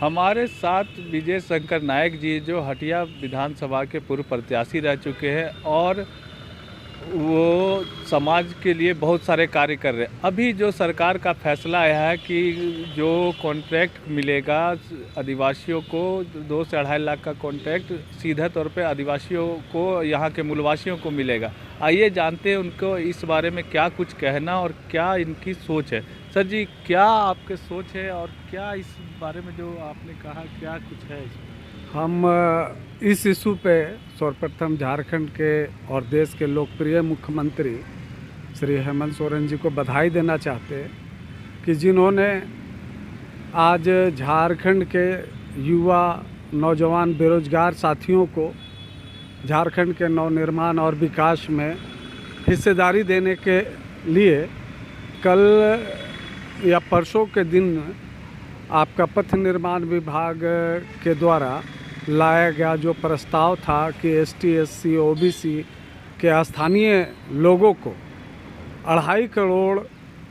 हमारे साथ विजय शंकर नायक जी जो हटिया विधानसभा के पूर्व प्रत्याशी रह चुके हैं और वो समाज के लिए बहुत सारे कार्य कर रहे हैं। अभी जो सरकार का फैसला आया है कि जो कॉन्ट्रैक्ट मिलेगा आदिवासियों को 2 से 2.5 लाख का कॉन्ट्रैक्ट सीधे तौर पे आदिवासियों को, यहाँ के मूलवासियों को मिलेगा। आइए जानते हैं उनको इस बारे में क्या कुछ कहना और क्या इनकी सोच है। सर जी, क्या आपके सोच है और क्या इस बारे में जो आपने कहा क्या कुछ है इसमें? हम इस इशू पे सर्वप्रथम झारखंड के और देश के लोकप्रिय मुख्यमंत्री श्री हेमंत सोरेन जी को बधाई देना चाहते हैं कि जिन्होंने आज झारखंड के युवा नौजवान बेरोजगार साथियों को झारखंड के नवनिर्माण और विकास में हिस्सेदारी देने के लिए कल या परसों के दिन आपका पथ निर्माण विभाग के द्वारा लाया गया जो प्रस्ताव था कि ST SC OBC के स्थानीय लोगों को 2.5 करोड़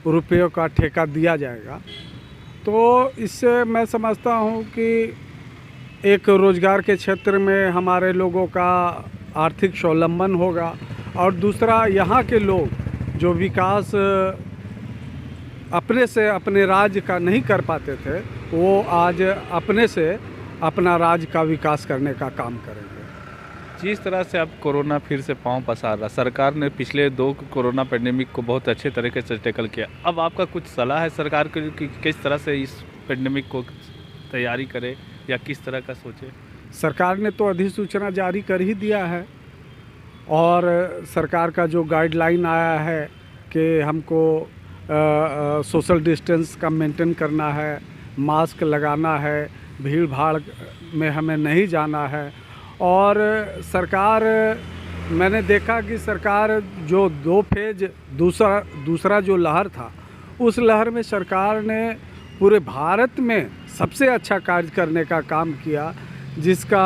रुपयों का ठेका दिया जाएगा। तो इससे मैं समझता हूँ कि एक रोज़गार के क्षेत्र में हमारे लोगों का आर्थिक स्वावलंबन होगा और दूसरा यहाँ के लोग जो विकास अपने से अपने राज्य का नहीं कर पाते थे वो आज अपने से अपना राज्य का विकास करने का काम करेंगे। जिस तरह से अब कोरोना फिर से पांव पसार रहा, सरकार ने पिछले 2 कोरोना पेंडेमिक को बहुत अच्छे तरीके से टैकल किया। अब आपका कुछ सलाह है सरकार को कि किस तरह से इस पेंडेमिक को तैयारी करे या किस तरह का सोचे? सरकार ने तो अधिसूचना जारी कर ही दिया है और सरकार का जो गाइडलाइन आया है कि हमको सोशल डिस्टेंस का मेंटेन करना है, मास्क लगाना है, भीड़ भाड़ में हमें नहीं जाना है। और सरकार, मैंने देखा कि सरकार जो 2 फेज दूसरा जो लहर था उस लहर में सरकार ने पूरे भारत में सबसे अच्छा कार्य करने का काम किया, जिसका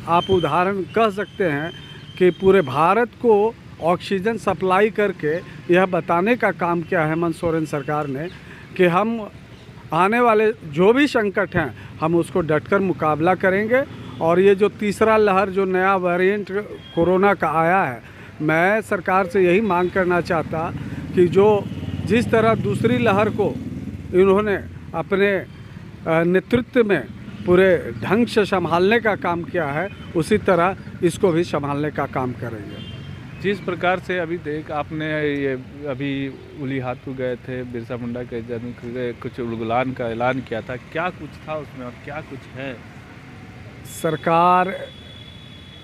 आप उदाहरण कह सकते हैं कि पूरे भारत को ऑक्सीजन सप्लाई करके यह बताने का काम किया हेमंत सोरेन सरकार ने कि हम आने वाले जो भी संकट हैं हम उसको डटकर मुकाबला करेंगे। और ये जो तीसरा लहर जो नया वेरिएंट कोरोना का आया है, मैं सरकार से यही मांग करना चाहता कि जो जिस तरह दूसरी लहर को इन्होंने अपने नेतृत्व में पूरे ढंग से संभालने का काम किया है उसी तरह इसको भी संभालने का काम करेंगे। जिस प्रकार से अभी देख आपने ये अभी उलीहातू गए थे, बिरसा मुंडा के जन्म के कुछ उलगुलान का ऐलान किया था, क्या कुछ था उसमें और क्या कुछ है? सरकार,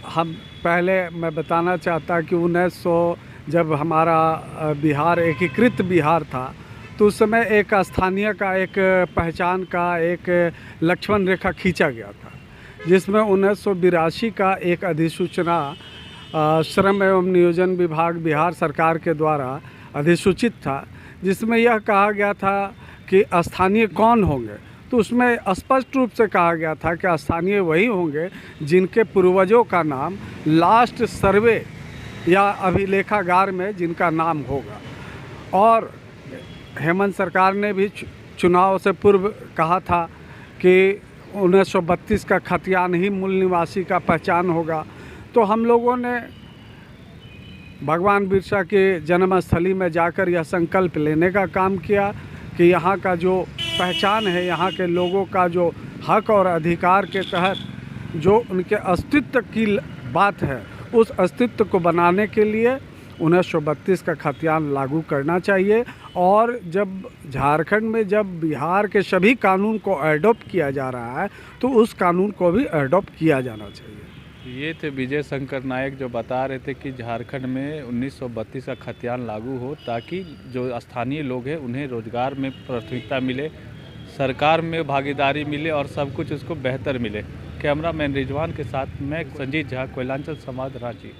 हम पहले मैं बताना चाहता कि 1900 जब हमारा बिहार एकीकृत बिहार था तो उस समय एक स्थानीय का एक पहचान का एक लक्ष्मण रेखा खींचा गया था, जिसमें 1982 का एक अधिसूचना श्रम एवं नियोजन विभाग बिहार सरकार के द्वारा अधिसूचित था, जिसमें यह कहा गया था कि स्थानीय कौन होंगे। तो उसमें स्पष्ट रूप से कहा गया था कि स्थानीय वही होंगे जिनके पूर्वजों का नाम लास्ट सर्वे या अभिलेखागार में जिनका नाम होगा। और हेमंत सरकार ने भी चुनाव से पूर्व कहा था कि 1932 का खतियान ही मूल निवासी का पहचान होगा। तो हम लोगों ने भगवान बिरसा के जन्मस्थली में जाकर यह संकल्प लेने का काम किया कि यहाँ का जो पहचान है, यहाँ के लोगों का जो हक और अधिकार के तहत जो उनके अस्तित्व की बात है, उस अस्तित्व को बनाने के लिए 1932 का खतियान लागू करना चाहिए। और जब झारखंड में जब बिहार के सभी कानून को एडॉप्ट किया जा रहा है तो उस कानून को भी एडॉप्ट किया जाना चाहिए। ये थे विजय शंकर नायक जो बता रहे थे कि झारखंड में 1932 का खतियान लागू हो ताकि जो स्थानीय लोग हैं उन्हें रोजगार में प्राथमिकता मिले, सरकार में भागीदारी मिले और सब कुछ उसको बेहतर मिले। कैमरामैन रिजवान के साथ मैं संजीत झा, कोयलांचल संवाद, रांची।